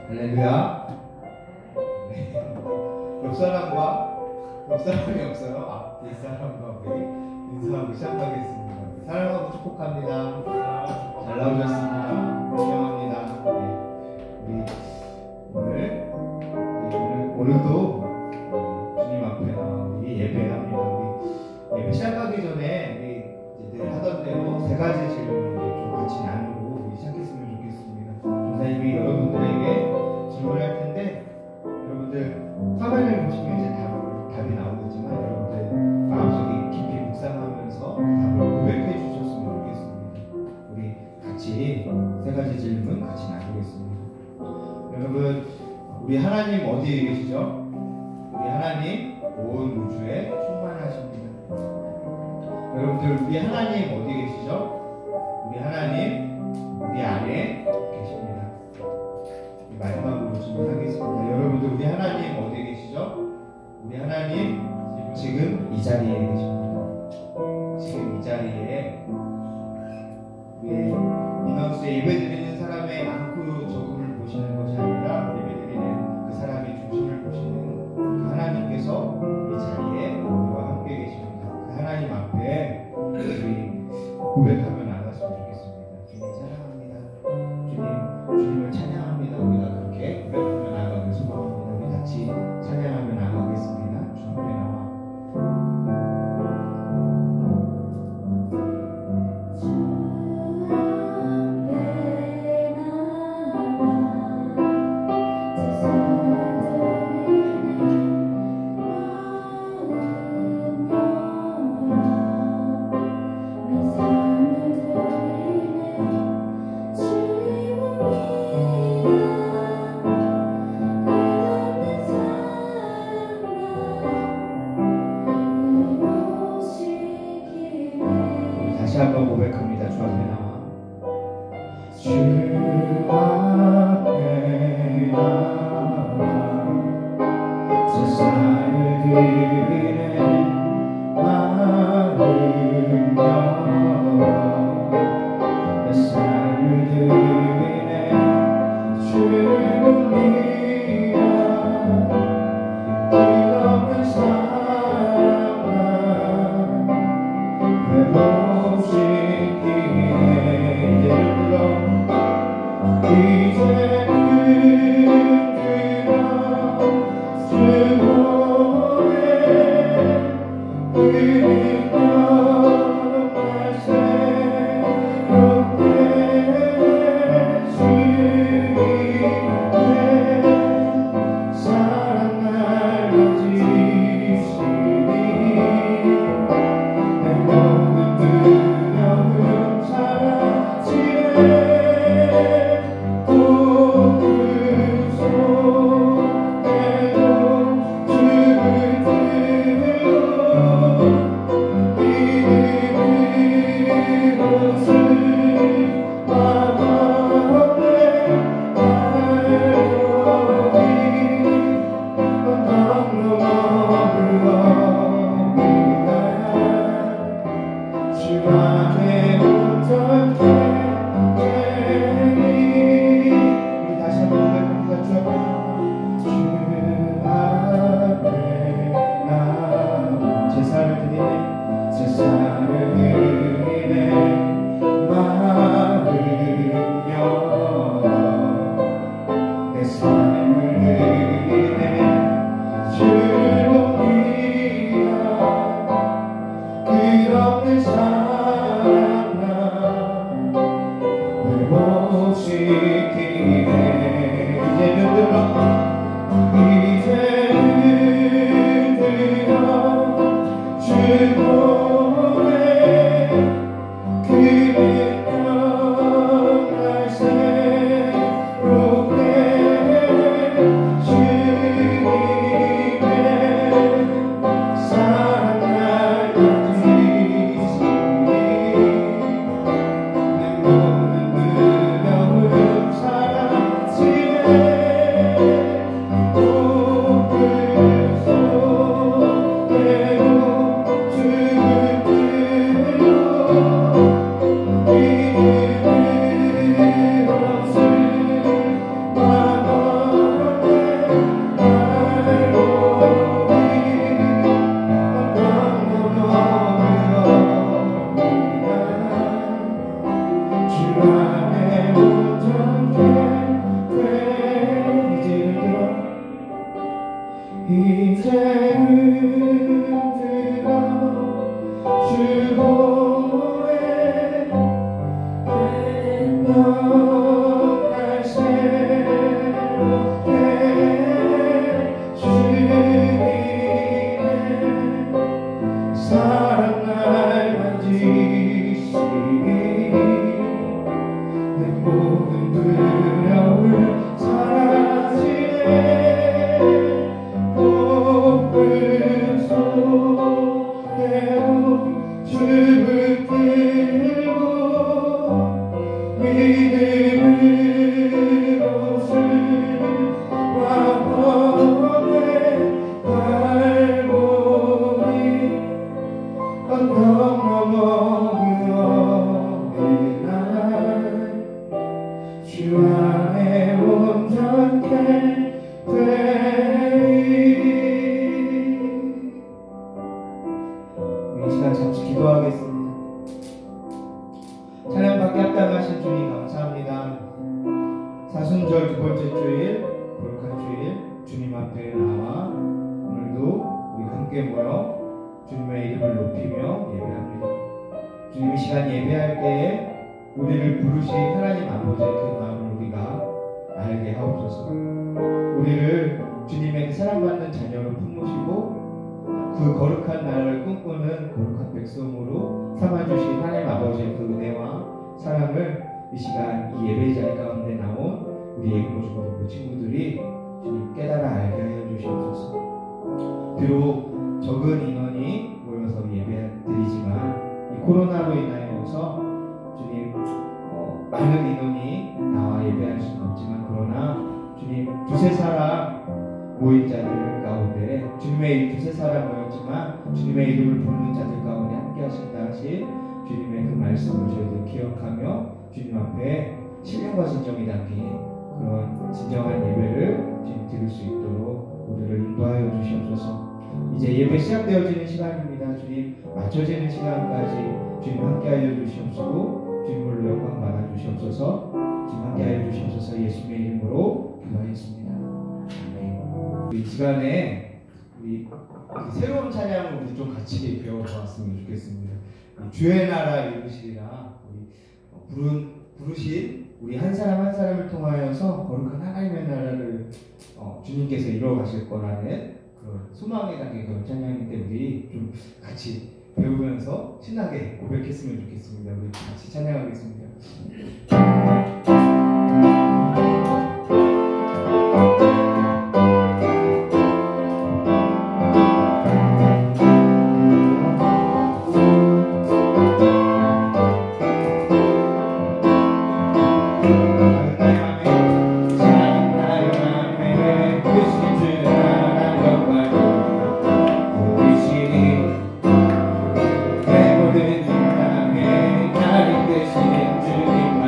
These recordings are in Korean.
할렐루야. 옆 사람이 없어요. 뒷사람과 우리 인사하고 시작하겠습니다. 사랑하고 축복합니다. 잘 나오셨습니다. 환영합니다. 오늘도 주님 앞에 나와 우리 예배합니다. 우리 예배 시작하기 전에 우리 늘 하던 대로 세 가지 질문을 좀 같이 나누고 시작했으면 좋겠습니다. 전사님이 여러분들에게 질문할 텐데, 여러분들 화면을 보시면 이제 답이 나오겠지만 여러분들 마음속에 깊이 묵상하면서 답을 고백해 주셨으면 좋겠습니다. 우리 같이 세 가지 질문 같이 나누겠습니다. 여러분, 우리 하나님 어디에 계시죠? 우리 하나님 온 우주에 충만하십니다. 여러분들, 우리 하나님 어디에 계시죠? 우리 하나님 우리 안에 계십니다. 마지막으로 질문하겠습니다. 여러분들, 우리 하나님 어디에 계시죠? 우리 하나님 지금 이 자리에 계십니다. 지금 이 자리에 우리 인원수에 예배드리는 사람의 많고 적음을 보시는 것이 아니라 예배드리는 그 사람의 중심을 보시는 그 하나님께서 이 자리에 우리와 함께 계십니다. 그 하나님 앞에 우리 고백하며 나갔으면 좋겠습니다. 주님 사랑합니다. 주님을 찬양합니다. 우리가 그렇게 고백하며 나가길 소망합니다. 우리 같이 찬양하며 나가겠습니다. 주 앞에 나와 다시 한번 고백합니다. 주 앞에 나와 주 앞에 나와 세상을 드리네 마음 열어 내 삶을 드리네 주님이야 끝없는 사랑 주 이제는 들어 주보에 날 새롭게 주님의 사랑 날 만지시니 내 모든 두려움 사라지네 꽃을 쏟아내어 춤을 들고 믿음으로 주와 번에 발걸음이 언덕 넘어 그 어느 날 주 안에 온전케 되리. 이 시간 잠시 기도하겠습니다. 찬양 받게 합당하신 주님 감사합니다. 사순절 두 번째 주일, 거룩한 주일 주님 앞에 나와 오늘도 우리가 함께 모여 주님의 이름을 높이며 예배합니다. 주님 이 시간 예배할 때에 우리를 부르신 하나님 아버지의 그 마음을 우리가 알게 하옵소서. 우리를 주님의 사랑받는 자녀로 품으시고 그 거룩한 나라를 꿈꾸는 거룩한 백성으로 삼아주신 하나님 아버지의 그 은혜와 사랑을 이 시간 이 예배 자리 가운데 나온 우리 예비모주고 친구들이 주님 깨달아 알게 하여 주시옵소서. 비록 적은 인원이 모여서 예배드리지만 이 코로나로 인하여서 주님 많은 인원이 나와 예배할 수는 없지만 그러나 주님 두세 사람 모인 자들 가운데 주님의 두세 사람 모였지만 주님의 이름을 부르는 자들 가운데 함께 하신다 하신 주님의 그 말씀을 저희들 기억하며 주님 앞에 신령과 진정이 담긴 그런 진정한 예배를 주님 드릴 수 있도록 우리를 인도하여 주시옵소서. 이제 예배 시작되어지는 시간입니다. 주님 맞춰지는 시간까지 주님 함께하여 주시옵시고 주님으로 영광 받아 주시옵소서. 주님 함께하여 주시옵소서. 예수님의 이름으로 기도하겠습니다. 아멘. 이 시간에 우리 새로운 찬양을 우리 좀 같이 배워보았으면 좋겠습니다. 주의 나라 이루시리라 부르신 우리 한 사람 한 사람을 통하여서 거룩한 하나님의 나라를 주님께서 이루어가실 거라는 그런 소망에 담긴 그런 찬양인데 우리 좀 같이 배우면서 신나게 고백했으면 좋겠습니다. 우리 같이 찬양하겠습니다. 모든 인간의 나를 되시는 주님만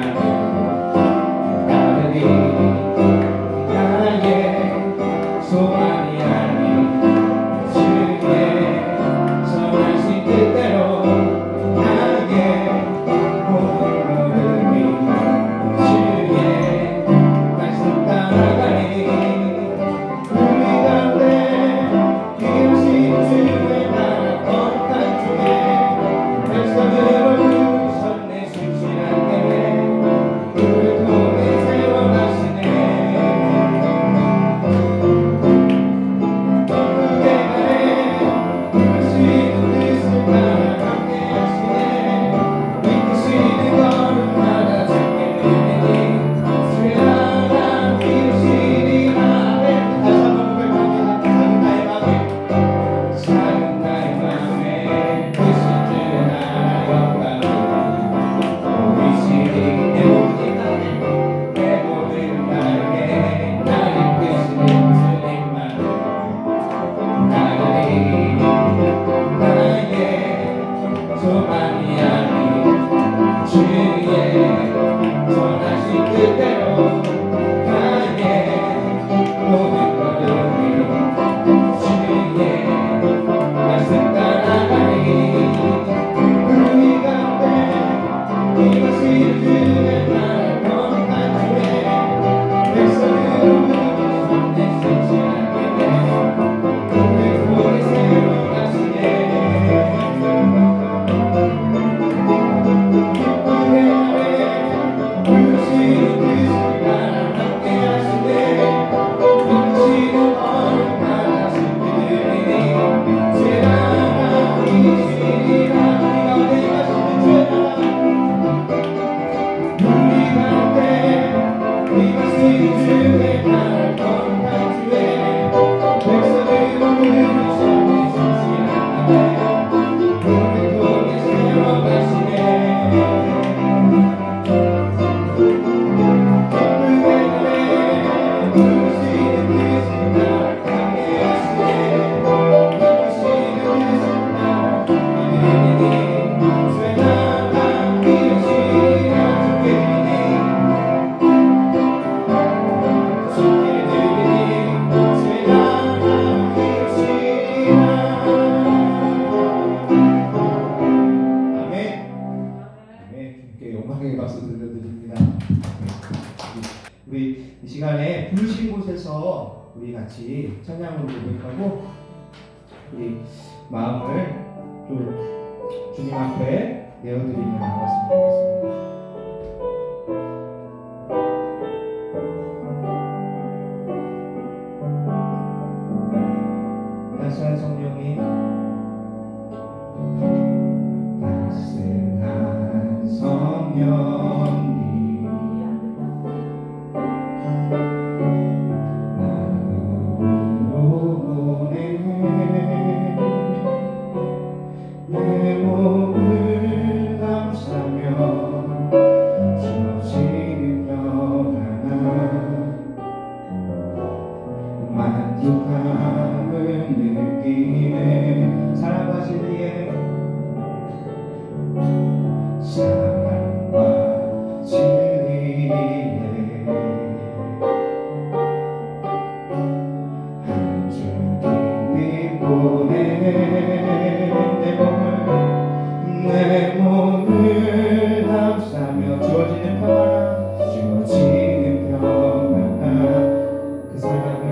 우리 같이 찬양으로 고백하고 우리 마음을 좀 주님 앞에 내어드리며 나갔으면 좋겠습니다. 따스한 성령이 따스한 성령이 내 몸을 감싸며 주어지는 평안함 만족함을 느끼네. 사랑과 진리에 사랑과 진리에 한 줄기 빛 보내. 내 몸을 감싸며 주어지는 평안함 주어지는 평안함 그 사랑을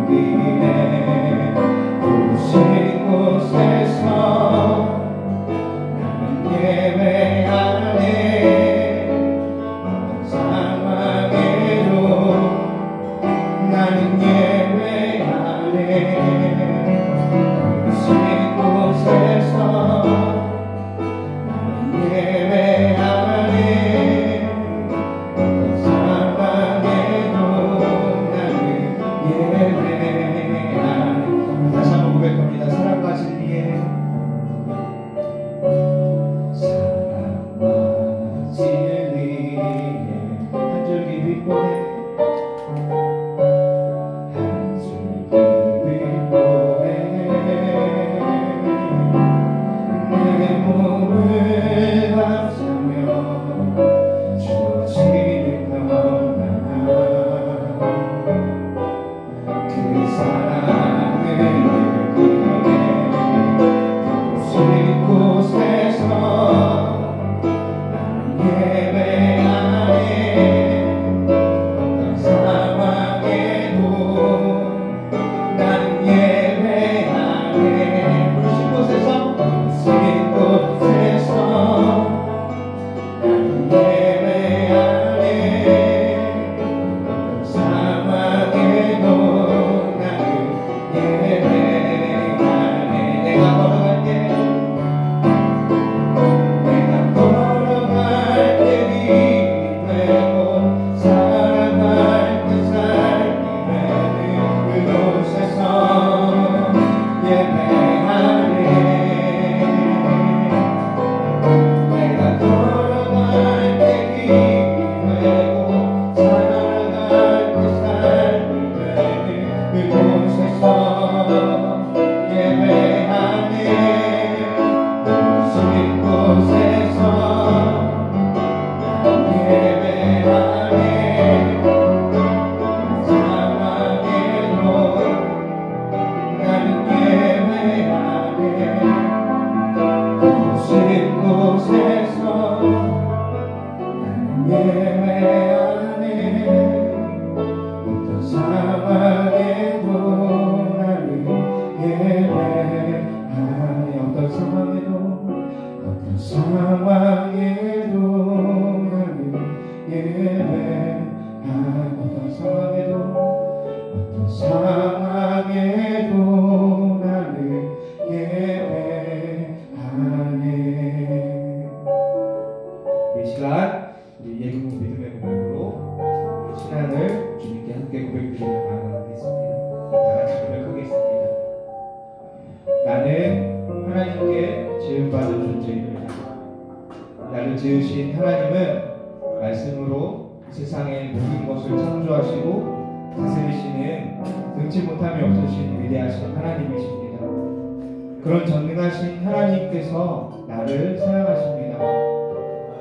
느끼네. 부신 곳에서 나는 예배하네. 어떤 상황에도 나는 예배하네. 곳에서 나는 예배하네. 어떤 상황에도 나는 예배하네. 다시 한번 고백합니다. 사랑과 진리에 사랑과 진리에 한 줄기 빛 보내. 한 줄기 빛 보내. 내 몸을 감싸며 주어지는 평안함 그 사랑을 느끼네. 부신 곳에서 나는 예배하네. 어떤 상황에도 나는 예배하네. 부신 곳에서 나는 예배하네. 어떤 상황에도 나는 예배하네. 내가 걸어갈 때 길이 되고 살아갈 때 삶이 되는 그곳에서 예배하네. 내가 걸어갈 때 길이 되고 살아갈 때 삶이 되는 그곳에서 예배하네. 부신 곳에서 나는 예배하네. 상황에도 나는 예배하네. 부신 곳에서 나는 예배하네. 어떤 상황에도 나는 예배하네. 어떤 상황에도 나는 예배하네. 어떤 상황에도 나는 예배하네. 이 시간 우리 예비군 믿음의 고백으로 우리 신앙을 주님께 함께 고백드리며 나아가겠습니다. 다 같이 고백하겠습니다. 나는 하나님께 지음받은 존재입니다. 나를 지으신 하나님은 말씀으로 세상의 모든 것을 창조하시고 다스리시는 능치 못함이 없으신 위대하신 하나님이십니다. 그런 전능하신 하나님께서 나를 사랑하십니다.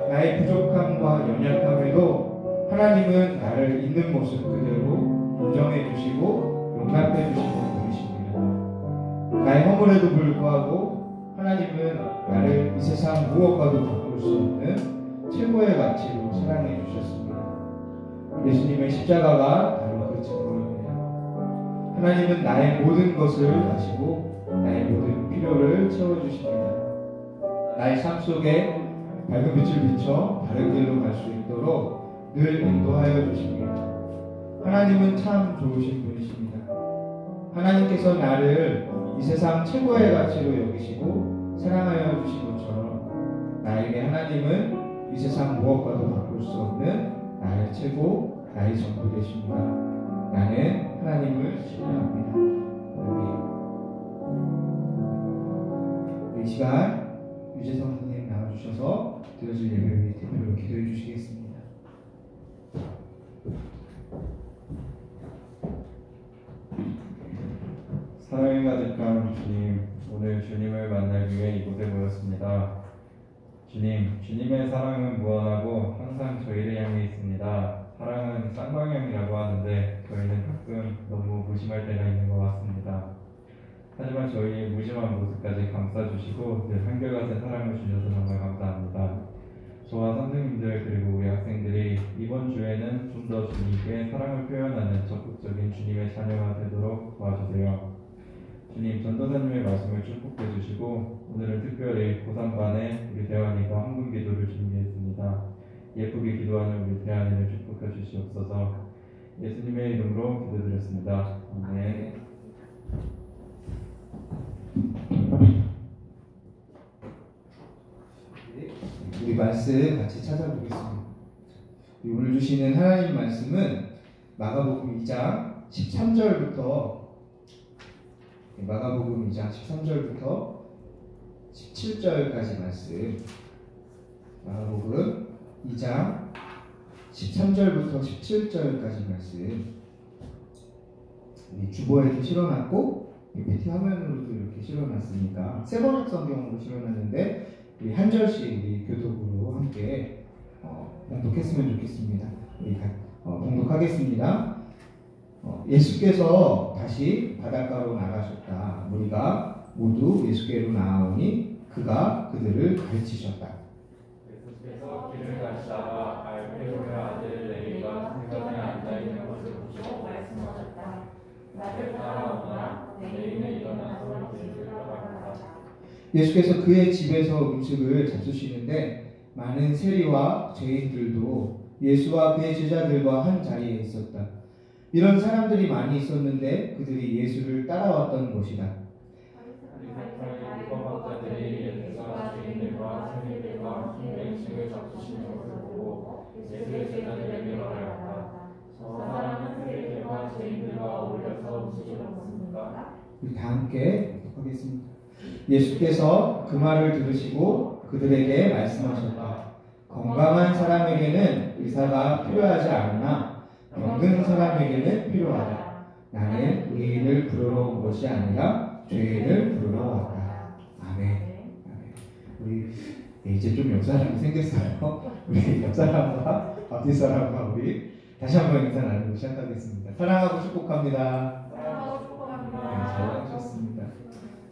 나의 부족함과 연약함에도 하나님은 나를 있는 모습 그대로 인정해 주시고 용납해 주시는 분이십니다. 나의 허물에도 불구하고 하나님은 나를 이 세상 무엇과도 바꿀 수 없는 최고의 가치로 사랑해 주셨습니다. 예수님의 십자가가 바로 그 증거입니다. 하나님은 나의 모든 것을 아시고 나의 모든 필요를 채워주십니다. 나의 삶 속에 밝은 빛을 비춰 바른 길로 갈 수 있도록 늘 인도하여 주십니다. 하나님은 참 좋으신 분이십니다. 하나님께서 나를 이 세상 최고의 가치로 여기시고 사랑하여 주신 것처럼 나에게 하나님은 이 세상 무엇과도 바꿀 수 없는 나의 최고, 나의 전부 되십니다. 나는 하나님을 신뢰합니다. 이 시간 유재성 선생님 나와주셔서 드려질 예배를 대표로 기도해 주시겠습니다. 사랑이 가득한 주님, 오늘 주님을 만나기 위해 이곳에 모였습니다. 주님, 주님의 사랑은 무한하고 항상 저희를 향해 있습니다. 사랑은 쌍방향이라고 하는데 저희는 가끔 너무 무심할 때가 있는 것 같습니다. 하지만 저희의 무심한 모습까지 감싸주시고 늘 한결같은 사랑을 주셔서 정말 감사합니다. 저와 선생님들 그리고 우리 학생들이 이번 주에는 좀 더 주님께 사랑을 표현하는 적극적인 주님의 자녀가 되도록 도와주세요. 주님, 전도사님의 말씀을 축복해 주시고 오늘은 특별히 고3반에 우리 대환이가 헌금 기도를 준비했습니다. 예쁘게 기도하는 우리 대환이를 축복해 주시옵소서. 예수님의 이름으로 기도드렸습니다. 아멘. 우리 말씀 같이 찾아보겠습니다. 오늘 주시는 하나님 말씀은 마가복음 2장 13절부터 마가복음 2장 13절부터 17절까지 말씀. 마가복음 2장 13절부터 17절까지 말씀. 우리 주보에도 실어놨고 PPT 화면으로도 이렇게 실어놨으니까 세번역 성경으로 실어놨는데 우리 한 절씩 우리 교독으로 함께 봉독했으면 좋겠습니다. 우리 봉독하겠습니다. 예수께서 다시 바닷가로 나가셨다. 무리가 모두 예수께로 나아오니 그가 그들을 가르치셨다. 예수께서 길을 가시다가 알페오의 아들 레위가 세간에 앉아있는 것을 보시고 말씀하셨다. 나를 따라오라. 레위는 일어나서 집을 들어갔다. 예수께서 그의 집에서 음식을 잡수시는데 많은 세리와 죄인들도 예수와 그의 제자들과 한 자리에 있었다. 이런 사람들이 많이 있었는데 그들이 예수를 따라왔던 것이다. 바리새파의 율법학자들이 예수가 죄인들과 세리들과 함께 음식을 잡수시는 것을 보고 예수의 제자들에게 말하였다. 저 사람은 세리들과 죄인들과 어울려서 음식을 먹습니까? 우리 다 함께 하겠습니다. 예수께서 그 말을 들으시고 그들에게 말씀하셨다. 건강한 사람에게는 의사가 필요하지 않으나 병든 사람에게는 필요하다. 나는 의인을 부르러 온 것이 아니라 죄인을 부르러 왔다. 아멘. 우리 이제 좀 옆 사람이 생겼어요. 우리 옆 사람과 앞뒤 사람과 우리 다시 한번 인사 나누고 시작하겠습니다. 사랑하고 축복합니다. 잘 하셨습니다.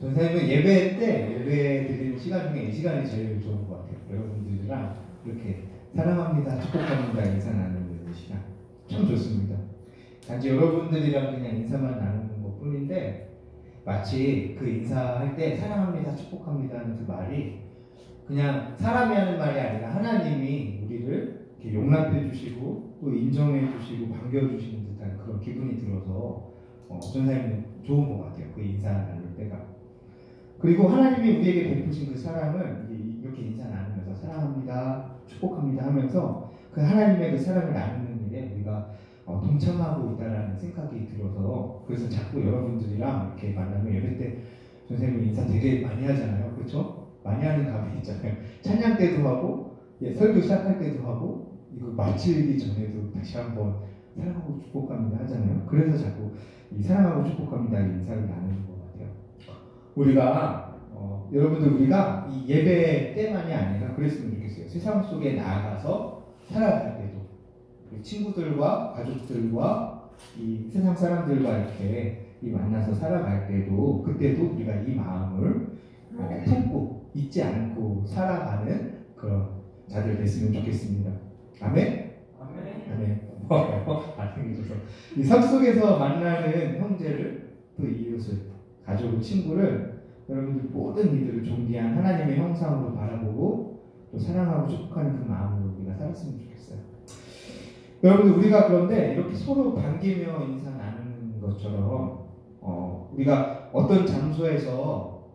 전사님은 예배 때 예배 드리는 시간 중에 이 시간이 제일 좋은 것 같아요. 여러분들이랑 이렇게 사랑합니다, 축복합니다 인사 나누는 시간 참 좋습니다. 단지 여러분들이랑 그냥 인사만 나누는 것 뿐인데 마치 그 인사할 때 사랑합니다, 축복합니다 하는 그 말이 그냥 사람이 하는 말이 아니라 하나님이 우리를 이렇게 용납해 주시고 또 인정해 주시고 반겨주시는 듯한 그런 기분이 들어서 전사님은 좋은 것 같아요. 그 인사 나눌 때가. 그리고 하나님이 우리에게 베푸신 그 사랑을 이렇게 인사 나누면서 사랑합니다, 축복합니다 하면서 그 하나님의 그 사랑을 나누는 일에 우리가 동참하고 있다라는 생각이 들어서 그래서 자꾸 여러분들이랑 이렇게 만나면 예배 때 선생님 인사 되게 많이 하잖아요. 그렇죠? 많이 하는 감이 있잖아요. 찬양 때도 하고 설교 시작할 때도 하고 이거 마치기 전에도 다시 한번 사랑하고 축복합니다 하잖아요. 그래서 자꾸 이 사랑하고 축복합니다 인사를 나누는 것 같아요. 우리가 여러분들 우리가 이 예배 때만이 아니라 그랬으면 좋겠어요. 세상 속에 나아가서 살아갈 때도 우리 친구들과 가족들과 이 세상 사람들과 이렇게 만나서 살아갈 때도 그때도 우리가 이 마음을 품고 잊지 않고 살아가는 그런 자들 됐으면 좋겠습니다. 아멘. 아멘. 아멘. 잘생겨서 이 삶 속에서 만나는 형제를 또 이웃을 가족을 친구를 여러분들 모든 이들을 존귀한 하나님의 형상으로 바라보고 또 사랑하고 축복하는 그 마음으로 우리가 살았으면 좋겠어요. 여러분들 우리가 그런데 이렇게 서로 반기며 인사 나누는 것처럼 우리가 어떤 장소에서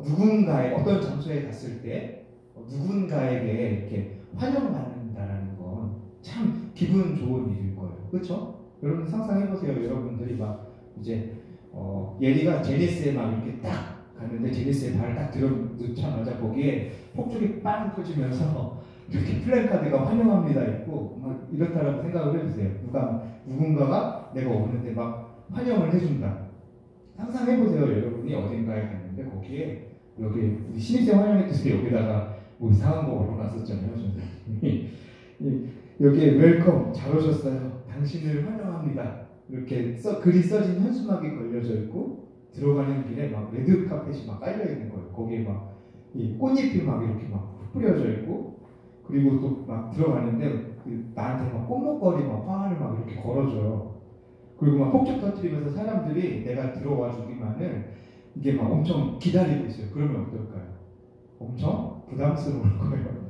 누군가의 어떤 장소에 갔을 때 누군가에게 이렇게 환영받는다라는 건 참 기분 좋은 일일 거예요. 그렇죠? 여러분 상상해보세요. 여러분들이 막 이제 예리가 제니스에 막 이렇게 딱 갔는데 제니스에 발을 딱 들어놓자마자 거기에 폭죽이 빵 터지면서 이렇게 플랜카드가 환영합니다 있고 막 이렇다라고 생각을 해보세요. 누군가가 내가 오는데 막 환영을 해준다. 상상해보세요. 여러분이 어딘가에 갔는데 거기에 여기 신입생 환영해주세요. 여기다가 뭐 이상한 거 걸어놨었잖아요. 선생님이 여기에 웰컴 잘 오셨어요. 당신을 환영합니다. 이렇게 글이 써진 현수막이 걸려져 있고 들어가는 길에 막 레드 카펫이 막 깔려 있는 거예요. 거기에 막 이 꽃잎이 막 이렇게 막 뿌려져 있고 그리고 또 막 들어가는데 나한테 막 꽃목걸이 막花를 막 이렇게 걸어줘요. 그리고 막 폭죽 터뜨리면서 사람들이 내가 들어와 주기만을 이게 막 엄청 기다리고 있어요. 그러면 어떨까요? 엄청 부담스러울 거예요.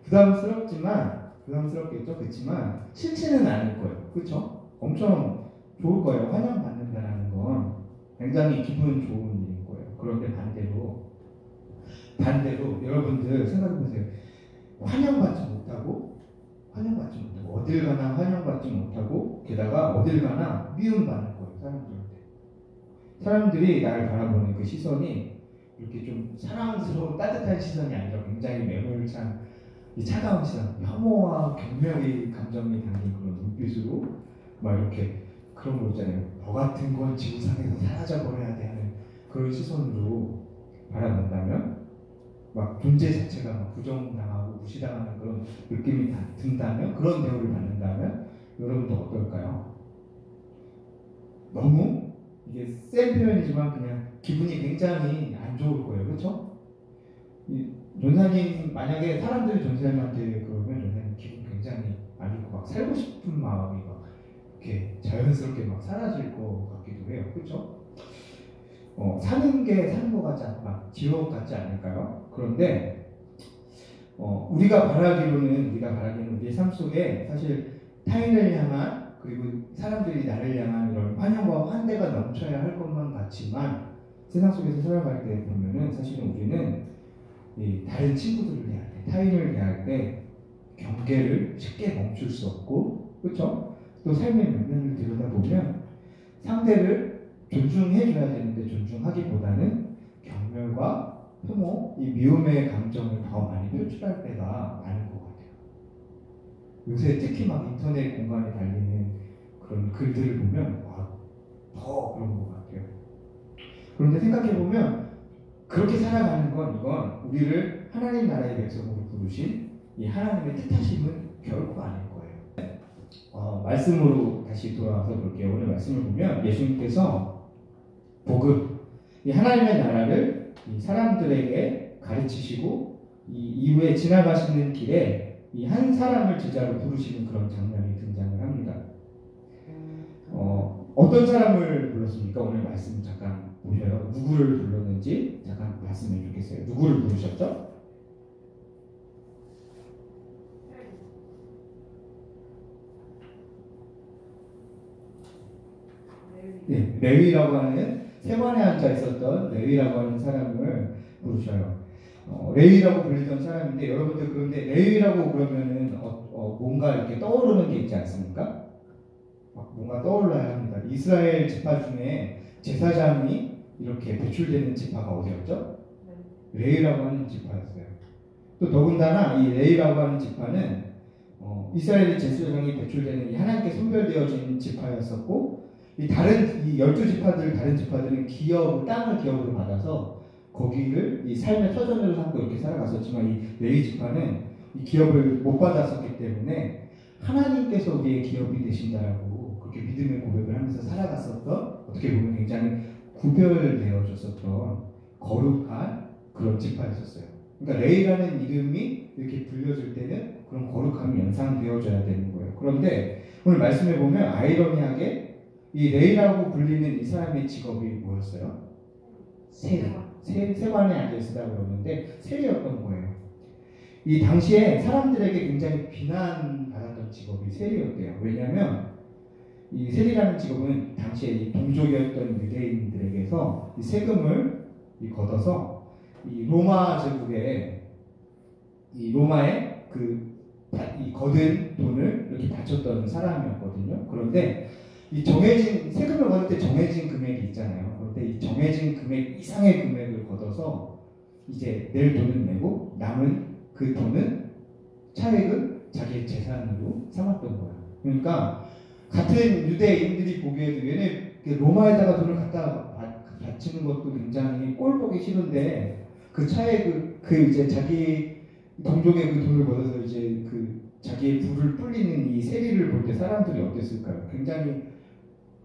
부담스럽겠죠. 그렇지만 싫지는 않을 거예요. 그렇죠? 엄청 좋을 거예요. 환영받는다는 건 굉장히 기분 좋은 일인 거예요. 그런데 반대로 여러분들 생각해보세요. 환영받지 못하고 어딜 가나 환영받지 못하고 게다가 어딜 가나 미움받는 거예요. 사람들이 나를 바라보는 그 시선이 이렇게 좀 사랑스러운 따뜻한 시선이 아니라 굉장히 매몰찬 이 차가운 시선, 혐오와 경멸이 감정이 담긴 그런 눈빛으로 막 이렇게 그런 거 있잖아요. 너 같은 건 지구상에서 사라져버려야 돼 하는 그런 시선으로 바라본다면 막 존재 자체가 막 부정당하고 무시당하는 그런 느낌이 든다면 그런 대우를 받는다면 여러분도 어떨까요? 너무 이게 센 표현이지만 그냥 기분이 굉장히 안 좋을 거예요. 그렇죠? 전사님 만약에 사람들이 전사님한테 그러면 전사님 기분 굉장히 안 좋고 막 살고 싶은 마음이 막 이렇게 자연스럽게 막 사라질 것 같기도 해요. 그렇죠? 사는 게 사는 것 같지 않고 막 지옥 같지 않을까요? 그런데 우리가 바라기로는 우리의 삶 속에 사실 타인을 향한 그리고 사람들이 나를 향한 이런 환영과 환대가 넘쳐야 할 것만 같지만 세상 속에서 살아갈 때 보면은 사실은 우리는 이 다른 친구들을 대할 때, 타인을 대할 때 경계를 쉽게 멈출 수 없고, 그렇죠? 또 삶의 면면을 들여다보면 상대를 존중해줘야 되는데 존중하기보다는 경멸과 혐오, 이 미움의 감정을 더 많이 표출할 때가 많은 것 같아요. 요새 특히 막 인터넷 공간에 달리는 그런 글들을 보면 더 그런 것 같아요. 그런데 생각해보면 그렇게 살아가는 건 이건 우리를 하나님 나라의 백성으로 부르신 이 하나님의 뜻하심은 결코 아닐 거예요. 말씀으로 다시 돌아와서 볼게요. 오늘 말씀을 보면 예수님께서 복음, 이 하나님의 나라를 이 사람들에게 가르치시고 이 이후에 지나가시는 길에 이 한 사람을 제자로 부르시는 그런 장면이 등장을 합니다. 어떤 사람을 불렀습니까? 오늘 말씀 잠깐 보셔요. 누구를 불렀는지 잠깐 봤으면 좋겠어요. 누구를 부르셨죠? 네, 레위라고 하는 세관에 앉아 있었던 레위라고 하는 사람을 부르셔요. 레위라고 불리던 사람인데 여러분들 그런데 레위라고 그러면은 뭔가 이렇게 떠오르는 게 있지 않습니까? 뭔가 떠올라야 합니다. 이스라엘 지파 중에 제사장이 이렇게 배출되는 지파가 어디였죠? 레위라고 하는 지파였어요. 또 더군다나 이 레위라고 하는 지파는 이스라엘 제사장이 배출되는 이 하나님께 선별되어진 지파였었고 이 12지파들 다른 지파들은 땅을 기업으로 받아서 거기를 이 삶의 터전으로 삼고 이렇게 살아갔었지만 이 레위 지파는 이 기업을 못 받았었기 때문에 하나님께서 우리의 기업이 되신다라고 그렇게 믿음의 고백을 하면서 살아갔었던 어떻게 보면 굉장히 구별되어졌었던 거룩한 그런 지파였었어요. 그러니까 레위라는 이름이 이렇게 불려질 때는 그런 거룩함이 연상되어져야 되는 거예요. 그런데 오늘 말씀해 보면 아이러니하게 이 레이라고 불리는 이 사람의 직업이 뭐였어요? 세관에 앉아있으라고 그러는데 세리였던 거예요. 이 당시에 사람들에게 굉장히 비난받았던 직업이 세리였대요. 왜냐하면 이 세리라는 직업은 당시에 이 동족이었던 유대인들에게서 이 세금을 걷어서 이 로마 제국에 이 로마에 이 거둔 돈을 이렇게 바쳤던 사람이었거든요. 그런데 이 정해진 세금을 걷을 때 정해진 금액이 있잖아요. 그런데 이 정해진 금액 이상의 금액을 걷어서 이제 낼 돈은 내고 남은 그 돈은 차액은 자기의 재산으로 삼았던 거예요. 그러니까 같은 유대인들이 보기에도 얘네 로마에다가 돈을 갖다 바치는 것도 굉장히 꼴 보기 싫은데 그 차액을 이제 자기 동족의 그 돈을 걷어서 이제 자기의 부를 불리는 이 세리를 볼 때 사람들이 어땠을까요? 굉장히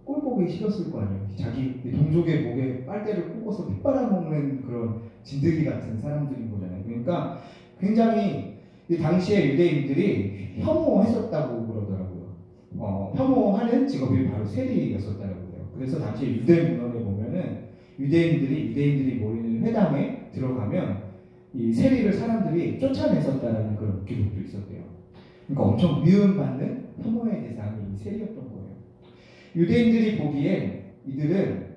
꼴 보기 싫었을 거 아니에요. 자기 동족의 목에 빨대를 꽂아서 피 빨아먹는 그런 진드기 같은 사람들인 거잖아요. 그러니까 굉장히 당시에 유대인들이 혐오했었다고 그러더라고요. 혐오하는 직업이 바로 세리였었다고 해요. 그래서 당시 유대 문헌에 보면은 유대인들이 모이는 회당에 들어가면 이 세리를 사람들이 쫓아냈었다라는 그런 기록도 있었대요. 그러니까 엄청 미움받는 혐오의 대상이 이 세리였던 거예요. 유대인들이 보기에 이들은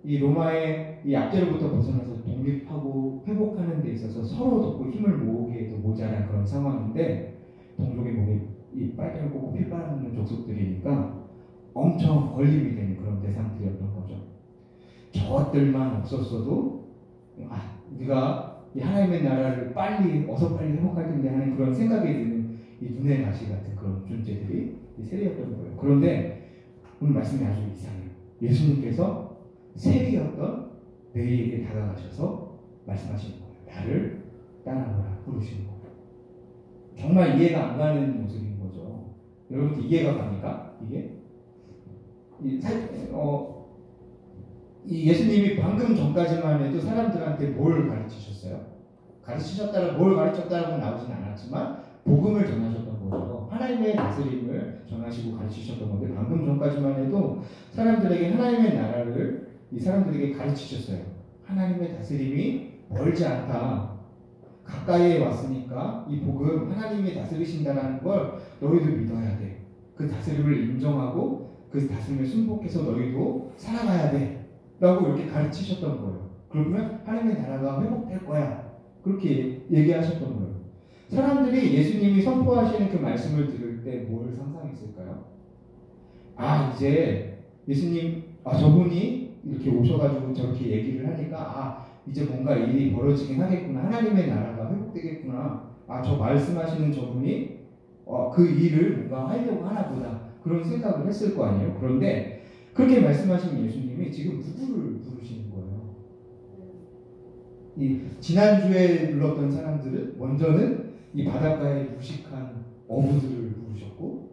이 로마의 이 압제로부터 벗어나서 독립하고 회복하는 데 있어서 서로 돕고 힘을 모으기에도 모자란 그런 상황인데 동족의 목에 이 빨대를 꽂고 피 빨아먹는 족속들이니까 엄청 걸림이 되는 그런 대상들이었던 거죠. 저것들만 없었어도 우리가 이 하나님의 나라를 어서 빨리 회복할 텐데 하는 그런 생각이 드는 이 눈의 가시 같은 그런 존재들이 이 세리였던 거예요. 그런데 오늘 말씀이 아주 이상해요. 예수님께서 세리였던 레위에게 다가가셔서 말씀하시는 거예요. 나를 따라오라 부르시는 거예요. 정말 이해가 안 가는 모습인 거죠. 여러분들 이해가 갑니까? 이게? 이 예수님이 방금 전까지만 해도 사람들한테 뭘 가르치셨어요? 뭘 가르쳤다라고는 나오진 않았지만 복음을 전하셨던 거죠. 하나님의 다스림을 전하시고 가르치셨던 건데 방금 전까지만 해도 사람들에게 하나님의 나라를 이 사람들에게 가르치셨어요. 하나님의 다스림이 멀지 않다. 가까이에 왔으니까 이 복음 하나님이 다스리신다는 걸 너희도 믿어야 돼. 그 다스림을 인정하고 그 다스림에 순복해서 너희도 살아가야 돼. 라고 이렇게 가르치셨던 거예요. 그러면 하나님의 나라가 회복될 거야. 그렇게 얘기하셨던 거예요. 사람들이 예수님이 선포하시는 그 말씀을 들을 때 뭘 상상했을까요? 이제 예수님, 저분이 이렇게 오셔가지고 저렇게 얘기를 하니까 이제 뭔가 일이 벌어지긴 하겠구나. 하나님의 나라가 회복되겠구나. 저 말씀하시는 저분이 그 일을 뭔가 하려고 하나 보다. 그런 생각을 했을 거 아니에요. 그런데 그렇게 말씀하신 예수님이 지금 누구를 부르시는 거예요? 이 지난주에 불렀던 사람들은 먼저는 이 바닷가에 무식한 어부들을 부르셨고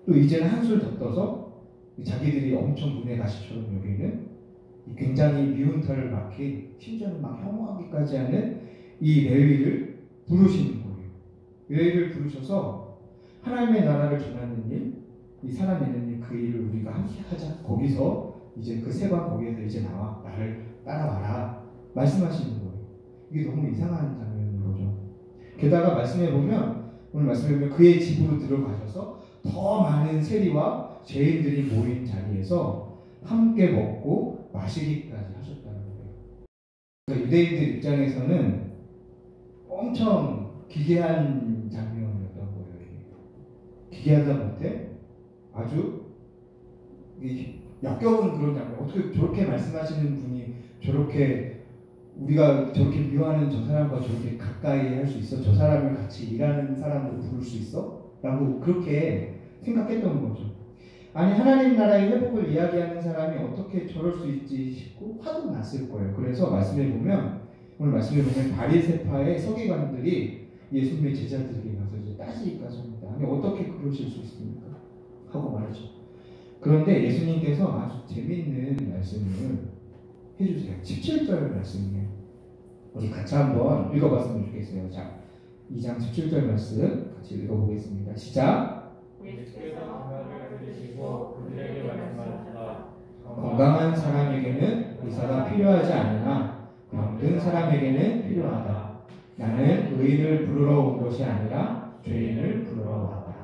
또 이제는 한술 더 떠서 자기들이 엄청 눈의 가시처럼 여기는 굉장히 미운 털을 박힌 심지어는 막 혐오하기까지 하는 이 레위를 부르시는 거예요. 레위를 부르셔서 하나님의 나라를 전하는 일, 이 살아내는 일, 그 일을 우리가 함께 하자. 거기서 이제 그 세관 거기에서 이제 나와 나를 따라와라 말씀하시는 거예요. 이게 너무 이상한 장면인 거죠. 게다가 말씀해 보면 오늘 말씀해 보면 그의 집으로 들어가셔서 더 많은 세리와 죄인들이 모인 자리에서 함께 먹고 마시기까지 하셨다는 거예요. 그러니까 유대인들 입장에서는 엄청 기괴한 장면이었던 거예요. 기괴하다 못해 아주 역겨운 그런 장면. 어떻게 저렇게 말씀하시는 분이 저렇게 우리가 저렇게 미워하는 저 사람과 저렇게 가까이 할 수 있어? 저 사람을 같이 일하는 사람으로 부를 수 있어? 라고 그렇게 생각했던 거죠. 아니 하나님 나라의 회복을 이야기하는 사람이 어떻게 저럴 수 있지 싶고 화도 났을 거예요. 그래서 말씀해 보면 오늘 말씀해 보면 바리새파의 서기관들이 예수님의 제자들에게 가서 이제 따지기까지 합니다. 아니 어떻게 그러실 수 있습니까? 하고 말하죠. 그런데 예수님께서 아주 재미있는 말씀을 해주세요. 17절 말씀이에요. 우리 같이 한번 읽어봤으면 좋겠어요. 자, 2장 17절 말씀 같이 같이 읽어보겠습니다. 시작. 예수께서 건강을 드시고 그들에게 말씀하셨다. 건강한 사람에게는 의사가 필요하지 않으나 병든 사람에게는 필요하다. 나는 의인을 부르러 온 것이 아니라 죄인을 부르러 왔다.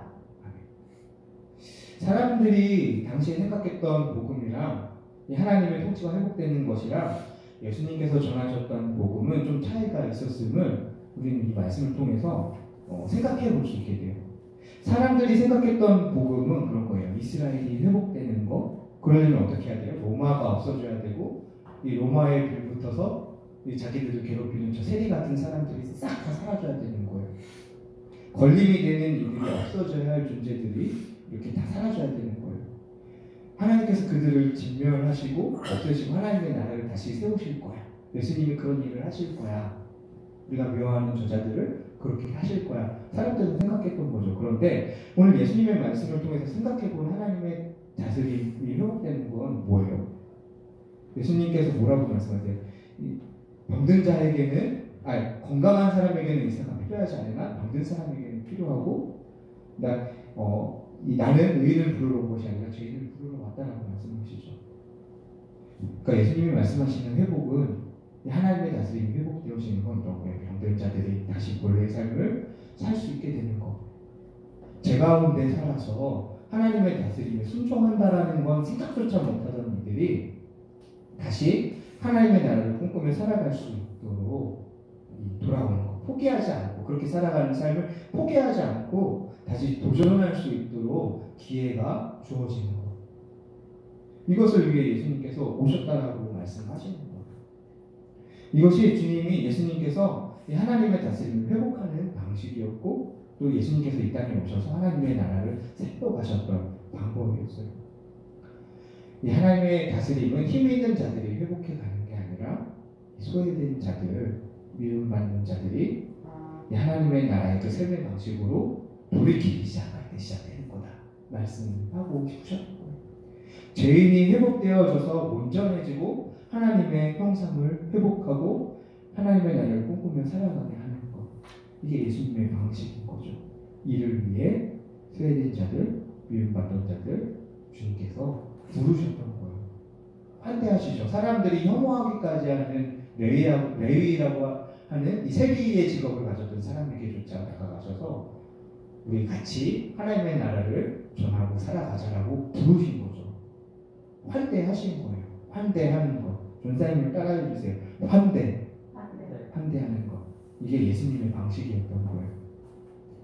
사람들이 당시에 생각했던 복음이랑 이 하나님의 통치가 회복되는 것이랑 예수님께서 전하셨던 복음은 좀 차이가 있었음을 우리는 이 말씀을 통해서 생각해 볼 수 있게 돼요. 사람들이 생각했던 복음은 그런 거예요. 이스라엘이 회복되는 거. 그러려면 어떻게 해야 돼요? 로마가 없어져야 되고 이 로마에 빌붙어서 이 자기들을 괴롭히는 저 세리 같은 사람들이 싹 다 사라져야 되는 거예요. 걸림이 되는 이들이 없어져야 할 존재들이 이렇게 다 사라져야 되는 거예요. 하나님께서 그들을 진멸하시고 없애시고 하나님의 나라를 다시 세우실 거야. 예수님이 그런 일을 하실 거야. 우리가 미워하는 저자들을 그렇게 하실 거야. 사람들은 생각했던 거죠. 그런데 오늘 예수님의 말씀을 통해서 생각해본 하나님의 다스림이 회복되는 건 뭐예요? 예수님께서 뭐라고 말씀하세요? 병든 자에게는 건강한 사람에게는 의사가 필요하지 않으나 병든 사람에게는 필요하고 나는 의인을 부르러 온 것이 아니라 죄인을 부르러 왔다라고 말씀하시죠. 그러니까 예수님이 말씀하시는 회복은 하나님의 다스림이 회복되어지는 건 이런 거예요. 병든 자들이 다시 본래의 삶을 살 수 있게 되는 거. 제 가운데 살아서 하나님의 다스림에 순종한다라는 건 생각조차 못하던 이들이 다시 하나님의 나라를 꿈꾸며 살아갈 수 있도록 돌아오는 거. 포기하지 않고 그렇게 살아가는 삶을 포기하지 않고 다시 도전할 수 있도록 기회가 주어지는 것. 이것을 위해 예수님께서 오셨다라고 말씀하시는 것. 이것이 주님이 예수님께서 하나님의 다스림을 회복하는 방식이었고 또 예수님께서 이 땅에 오셔서 하나님의 나라를 세워가셨던 방법이었어요. 이 하나님의 다스림은 힘이 있는 자들이 회복해 가는 게 아니라 소외된 자들, 미움받는 자들이 하나님의 나라의 그 삶의 방식으로 돌이키기 시작할 때 시작되는 거다 말씀하고 싶으셨던 거예요. 죄인이 회복되어져서 온전해지고 하나님의 형상을 회복하고 하나님의 나라를 꿈꾸며 살아가게 하는 것. 이게 예수님의 방식인 거죠. 이를 위해 소외된 자들, 미움받던 자들 주님께서 부르셨던 거예요. 환대하시죠. 사람들이 혐오하기까지 하는 레위라고 하는 이 세리의 직업을 가졌던 사람에게조차 다가가셔서 우리 같이 하나님의 나라를 전하고 살아가자라고 부르신 거죠. 환대하신 거예요. 환대하는 것. 전사님을 따라해 주세요. 환대하는 것. 이게 예수님의 방식이었던 거예요.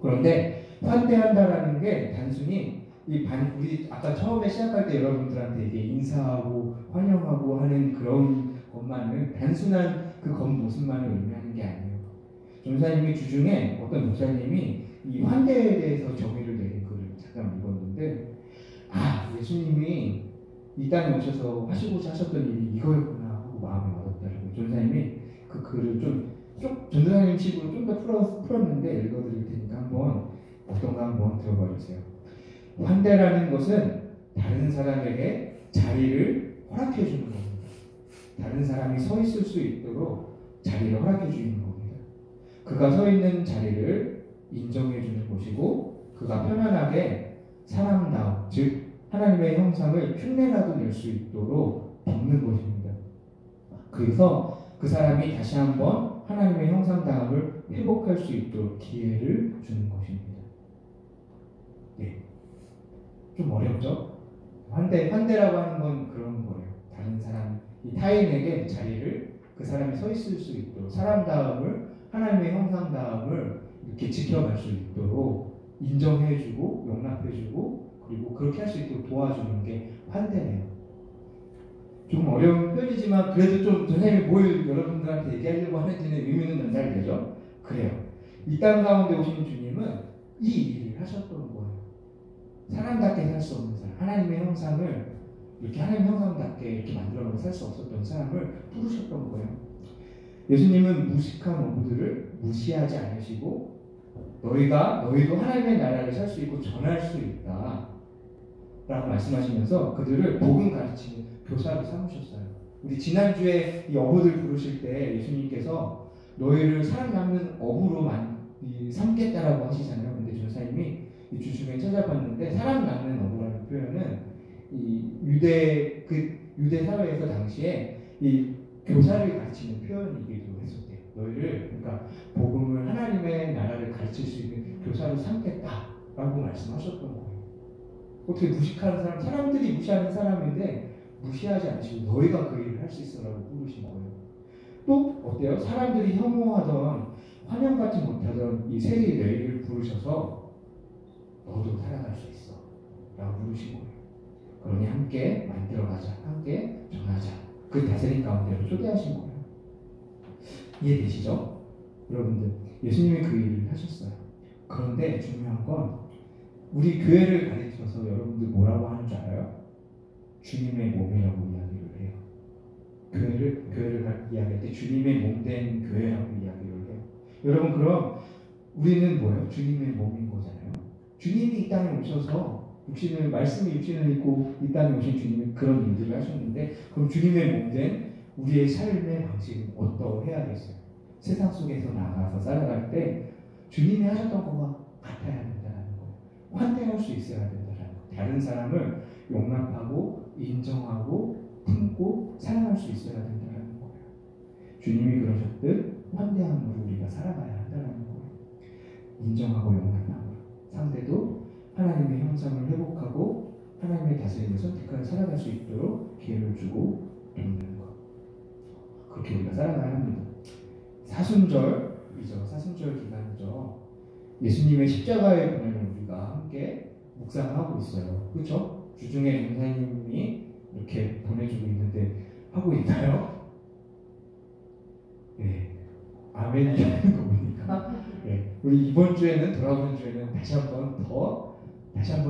그런데 환대한다라는 게 단순히 우리 아까 처음에 시작할 때 여러분들한테 이게 인사하고 환영하고 하는 그런 것만을 단순한 그 겉모습만을 의미하는 게 아니에요. 전사님이 주중에 어떤 목사님이 이 환대에 대해서 정의를 내린 글을 잠깐 읽었는데 예수님이 이 땅에 오셔서 하시고자 하셨던 일이 이거였구나 하고 마음을 얻었다라고 전사님이 그 글을 전사님 식으로 좀 더 풀었는데 읽어드릴 테니까 어떤가 한번 들어봐 주세요. 환대라는 것은 다른 사람에게 자리를 허락해 주는 겁니다. 다른 사람이 서 있을 수 있도록 자리를 허락해 주는 겁니다. 그가 서 있는 자리를 인정해 주는 것이고 그가 편안하게 사람다움, 즉 하나님의 형상을 흉내라도 낼 수 있도록 돕는 것입니다. 그래서 그 사람이 다시 한번 하나님의 형상다움을 회복할 수 있도록 기회를 주는 것입니다. 좀 어렵죠? 환대라고 하는 건 그런 거예요. 다른 사람, 이 타인에게 자리를 그 사람이 서 있을 수 있도록 사람다움을 하나님의 형상다움을 이렇게 지켜갈 수 있도록 인정해주고 용납해주고 그리고 그렇게 할 수 있도록 도와주는 게 환대예요. 좀 어려운 표현이지만 그래도 좀 선생님이 뭘 여러분들한테 얘기하려고 하는지는 의미는 전달되죠? 그래요. 이 땅 가운데 오신 주님은 이 일을 하셨던 거예요. 사람답게 살 수 없는 사람, 하나님의 형상을 이렇게 하나님 형상답게 이렇게 만들어놓고 살 수 없었던 사람을 부르셨던 거예요. 예수님은 무식한 어부들을 무시하지 않으시고 너희도 하나님의 나라를 살 수 있고 전할 수 있다 라고 말씀하시면서 그들을 복음 가르치는 교사로 삼으셨어요. 우리 지난주에 이 어부들 부르실 때 예수님께서 너희를 살아남는 어부로 이 삼겠다라고 하시잖아요. 근데 전사님이 이 주중에 찾아봤는데 사람 낳는 어부라는 표현은 이 유대 사회에서 당시에 이 교사를 가르치는 표현이기도 했었대요. 너희를 그러니까 복음을 하나님의 나라를 가르칠 수 있는 교사로 삼겠다라고 말씀하셨던 거예요. 어떻게 무식하는 사람들이 무시하는 사람인데 무시하지 않으시고 너희가 그 일을 할 수 있어라고 부르신 거예요. 또 어때요? 사람들이 혐오하던 환영받지 못하던 이 세리 너희를 부르셔서 너도 살아갈 수 있어 라고 부르신 거예요. 그러니 함께 만들어가자, 함께 전하자. 그 다스림 가운데로 초대하신 거예요. 이해되시죠? 여러분들 예수님이 그 일을 하셨어요. 그런데 중요한 건 우리 교회를 가르쳐서 여러분들 뭐라고 하는 줄 알아요? 주님의 몸이라고 이야기를 해요. 교회를 이야기할 때 주님의 몸된 교회라고 이야기를 해요. 여러분 그럼 우리는 뭐예요? 주님의 몸인 거잖아요. 주님이 이 땅에 오셔서 말씀이 육신을 입고 이 땅에 오신 주님이 그런 일들을 하셨는데 그럼 주님의 몸된 우리의 삶의 방식은 어떠해야겠어요? 세상 속에서 나가서 살아갈 때 주님이 하셨던 것과 같아야 된다는 거예요. 환대할 수 있어야 된다는 거예요. 다른 사람을 용납하고 인정하고 품고 사랑할 수 있어야 된다는 거예요. 주님이 그러셨듯 환대함으로 우리가 살아가야 한다는 거예요. 인정하고 용납함으로 상대도 하나님의 형상을 회복하고 하나님의 다스림을 선택하여 살아갈 수 있도록 기회를 주고 돕는 것. 그렇게 우리가 살아가야 합니다. 사순절이죠. 사순절 기간이죠. 예수님의 십자가의 고난을 우리가 함께 묵상하고 있어요. 그렇죠? 주중에 전사님이 이렇게 보내주고 있는데 하고 있나요? 네. 아멘이라는 거 보니까 네. 우리 이번 주에는 돌아오는 주에는 다시 한번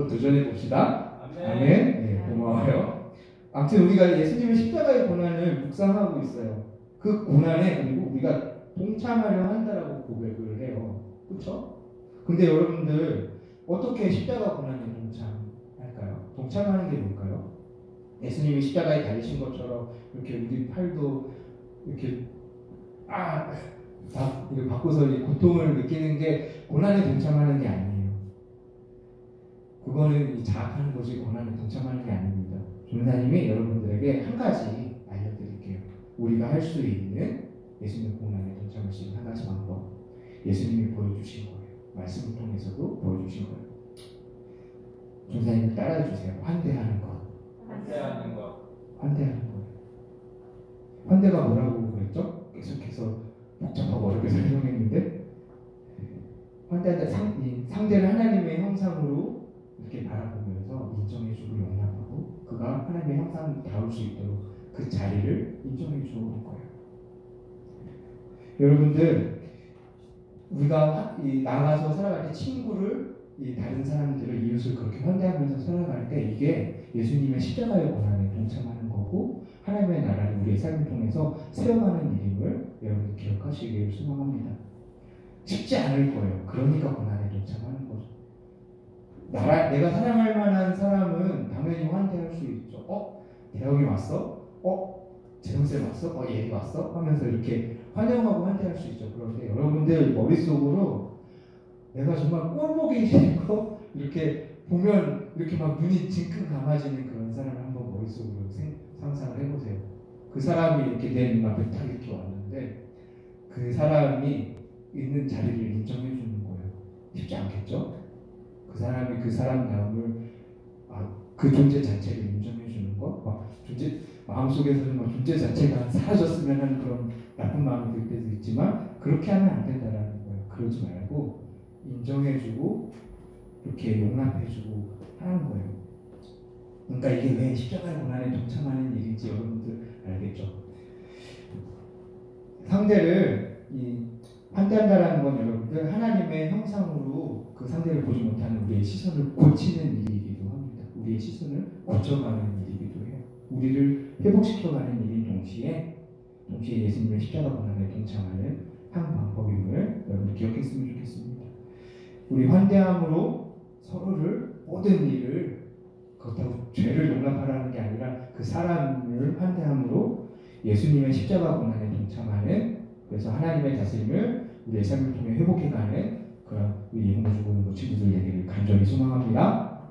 도전해 봅시다. 아멘. 네, 고마워요. 아무튼 우리가 예수님의 십자가의 고난을 묵상하고 있어요. 그 고난에 그리고 우리가 동참하려 한다라고 고백을 해요. 그렇죠? 근데 여러분들 어떻게 십자가 고난에 동참할까요? 동참하는 게 뭘까요? 예수님이 십자가에 달리신 것처럼 이렇게 우리 팔도 이렇게 이렇게 바꿔서 고통을 느끼는 게 고난에 동참하는 게 아니에요. 그거는 자학하는 것이 고난에 동참하는 게 아닙니다. 전사님이 여러분들에게 한 가지 알려드릴게요. 우리가 할 수 있는 예수님 고난에 동참할 수 있는 한 가지 방법. 예수님이 보여주신 거예요. 말씀을 통해서도 보여주신 거예요. 전사님을 따라주세요. 환대하는 것. 환대하는 것. 환대하는 거예요. 환대가 뭐라고 그랬죠? 계속해서 복잡하고 어렵게 설명했는데 환대한다. 상대를 하나님의 형상으로 이렇게 바라보면서 인정해주고 용납하고 그가 하나님의 형상을 다룰 수 있도록 그 자리를 인정해주는 거예요. 여러분들 우리가 나가서 살아갈 때 친구를 다른 사람들을 이웃을 그렇게 환대하면서 살아갈 때 이게 예수님의 십자가의 고난에 동참하는 거고 하나님의 나라를 우리의 삶을 통해서 세워가는 일임을 여러분 기억하시기를 소망합니다. 쉽지 않을 거예요. 그러니까 고난에 동참하는 거죠. 내가 사랑할 만한 사람은 당연히 환대할 수 있죠. 대형이 왔어? 재성쌤 왔어? 얘기 왔어? 하면서 이렇게 환영하고 환대할 수 있죠. 그런데 여러분들 머릿속으로 내가 정말 꼴보기 싫고 이렇게 보면 이렇게 막 눈이 징긋 감아지는 그런 사람을 한번 머릿속으로 상상을 해보세요. 그 사람이 이렇게 내 눈앞에 딱 이렇게 왔는데 그 사람이 있는 자리를 인정해 주는 거예요. 쉽지 않겠죠? 그 사람이 그 사람다움을 그 존재 자체를 인정해 주는 거, 마음속에서는 존재 자체가 사라졌으면 하는 그런 나쁜 마음이 들 때도 있지만 그렇게 하면 안 된다라는 거예요. 그러지 말고 인정해주고 이렇게 용납해주고 하는 거예요. 그러니까 이게 왜 십자가의 고난에 동참하는 일인지 여러분들 알겠죠? 상대를 환대한다라는 건 여러분들 하나님의 형상으로 그 상대를 보지 못하는 우리의 시선을 고치는 일이기도 합니다. 우리의 시선을 고쳐가는 일이기도 해요. 우리를 회복시켜가는 일인 동시에 예수님의 십자가 고난에 동참하는 한 방법임을 여러분 기억했으면 좋겠습니다. 우리 환대함으로 서로를 모든 일을 그렇다고 죄를 용납하라는 게 아니라 그 사람을 환대함으로 예수님의 십자가 고난에 동참하는 그래서 하나님의 다스림을 우리의 삶을 통해 회복해가는 그런 우리 예고모주고 친구들 되기를 간절히 소망합니다.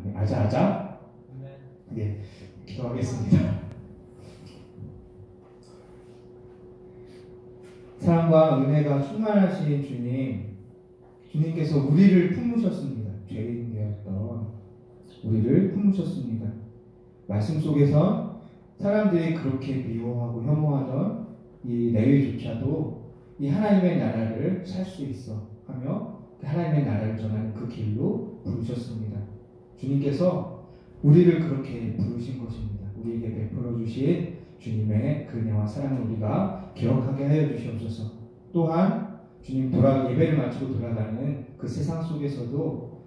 아멘. 아자아자. 네, 기도하겠습니다. 사랑과 은혜가 충만하신 주님께서 우리를 품으셨습니다. 죄인 되었던 우리를 품으셨습니다. 말씀 속에선 사람들이 그렇게 미워하고 혐오하던 이 레위조차도 이 하나님의 나라를 살 수 있어 하며 하나님의 나라를 전하는 그 길로 부르셨습니다. 주님께서 우리를 그렇게 부르신 것입니다. 우리에게 베풀어 주신 주님의 그 은혜와 사랑을 우리가 기억하게 하여 주시옵소서. 또한 주님 예배를 마치고 돌아가는 그 세상 속에서도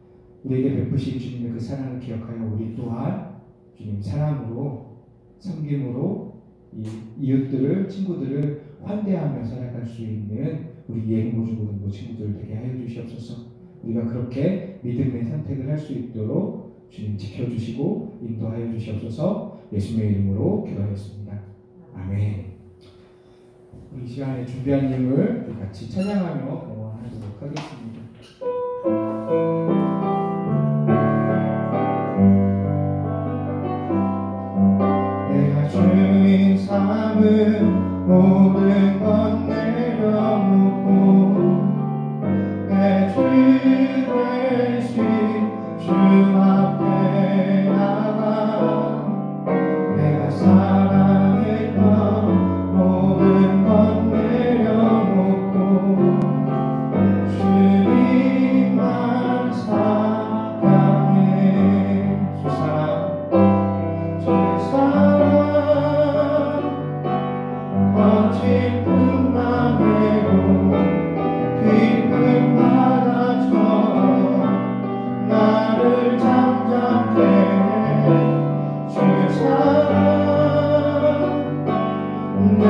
우리에게 베푸신 주님의 그 사랑을 기억하여 우리 또한 주님 사랑으로 섬김으로 이 이웃들을 친구들을 환대하며 살아갈 수 있는 우리 예고모주고 친구들 되게 하여 주시옵소서. 우리가 그렇게 믿음의 선택을 할 수 있도록 주님 지켜주시고 인도하여 주시옵소서. 예수님의 이름으로 기도하였습니다. 아멘. 우리 이 시간에 준비한 예물 같이 찬양하며 응원하도록 하겠습니다. 내가 주인 삼은 모든 것 내려놓고 내 주 되신 주 앞에 나가 내가 사랑했던 모든 것 내려놓고 주님만 사랑해. 주 사랑 거친 풍랑에도 깊은 바다처럼 나를 잠잠케 주 사랑 내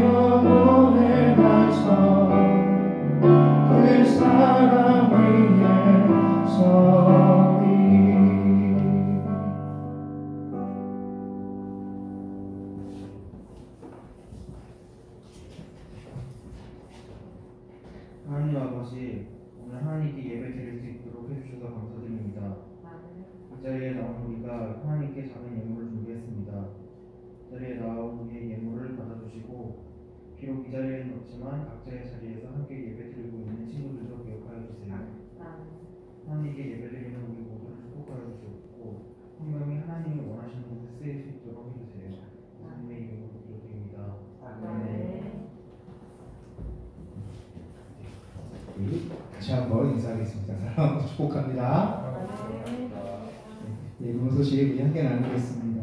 영혼에 가서 그 사랑 위에 서리. 하나님 아버지, 오늘 하나님께 예배 드릴 수 있도록 해주셔서 감사드립니다. 이 자리에 나온 우리가 하나님께 작은 예물을 준비했습니다. 이 자리에 나온 우리의 예물을 받아주시고 비록 이 자리에는 없지만 각자의 자리에서 함께 예배 드리고 있는 친구들도 기억하여 주세요. 하나님께 예배 드리는 우리 모두를 축복하여 주시고 분명히 하나님이 원하시는 곳에 쓰일 수 있도록 해주세요. 예수님의 이름으로 기도드립니다. 아멘. 다시 한번 인사하겠습니다. 사랑하고 축복합니다. 네, 이번 소식 우리 함께 나누겠습니다.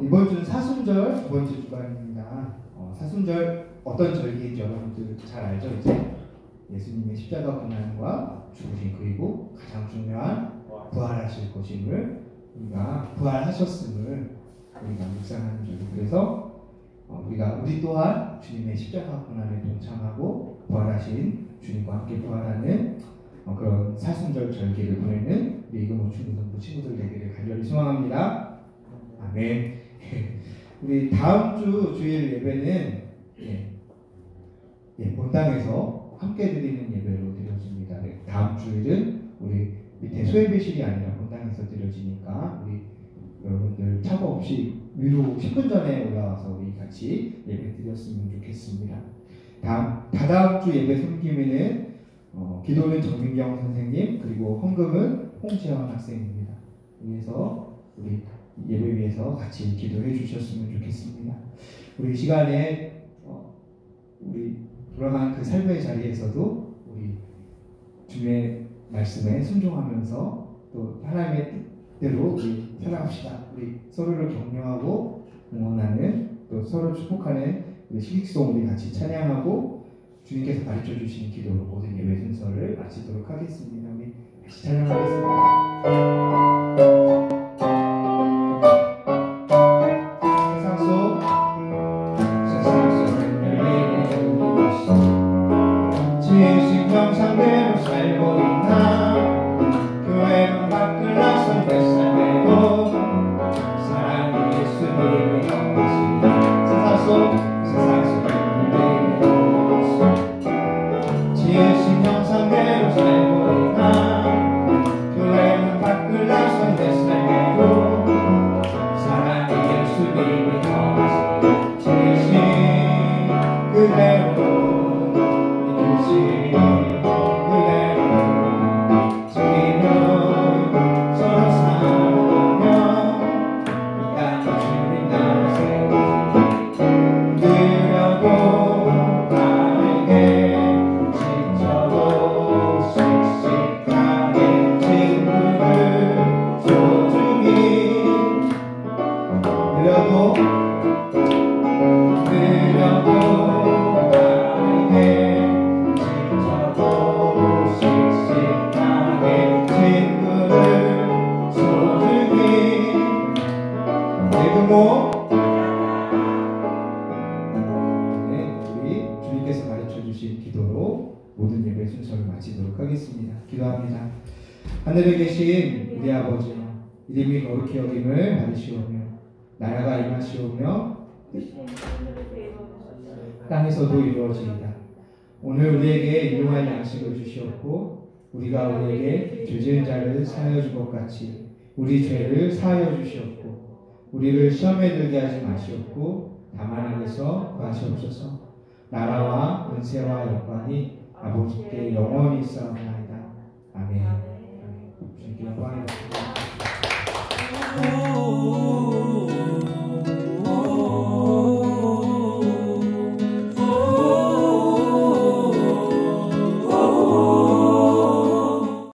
이번 주는 사순절 두 번째 주간입니다. 사순절 어떤 절기인지 여러분들 잘 알죠? 이제 예수님의 십자가 고난과 죽으신 그리고 가장 중요한 부활하실 것임을 우리가 부활하셨음을 우리가 묵상하는 절기. 그래서 우리 또한 주님의 십자가 고난에 동참하고 부활하신 주님과 함께 부활하는 그런 사순절 절기를 보내는 우리 이금호중등부 친구들 되기를 간절히 소망합니다. 아멘. 우리 다음 주 주일 예배는 본당에서 함께 드리는 예배로 드려집니다. 다음 주일은 우리 밑에 소예배실이 아니라 본당에서 드려지니까 우리 여러분들 착오 없이 위로 10분 전에 올라와서 우리 같이 예배 드렸으면 좋겠습니다. 다다음 주 예배 섬김에는 기도는 정민경 선생님 그리고 헌금은 홍재원 학생입니다. 위해서 우리 예배 위해서 같이 기도해 주셨으면 좋겠습니다. 우리 이 시간에 우리 돌아간 그 삶의 자리에서도 우리 주님의 말씀에 순종하면서 또 하나님의 뜻대로 우리 살아갑시다. 우리 서로를 격려하고 응원하는 또 서로 축복하는 우리 시익송 우리 같이 찬양하고 주님께서 가르쳐 주신 기도로 모든 예배 순서를 마치도록 하겠습니다. 우리 같이 찬양하겠습니다. 상대로 살고 있나 교회만 밖을 나선 뱃살매고 사랑이 예수님을 영광하신다. 세상 속 흔들리는 지으신 형상대로 살고 하늘에 계신 우리 아버지여, 이름이 거룩히 여김을 받으시오며 나라가 임하시오며 땅에서도 이루어지이다. 오늘 우리에게 일용할 양식을 주시옵고 우리가 우리에게 죄 지은 자를 사하여 준 것 같이 우리 죄를 사하여 주시옵고 우리를 시험에 들게 하지 마시옵고 다만 악에서 구하시옵소서. 나라와 은혜와 영광이 아버지께 영원히 있사옵나이다. 아멘. 주님께 영광이 받습니다.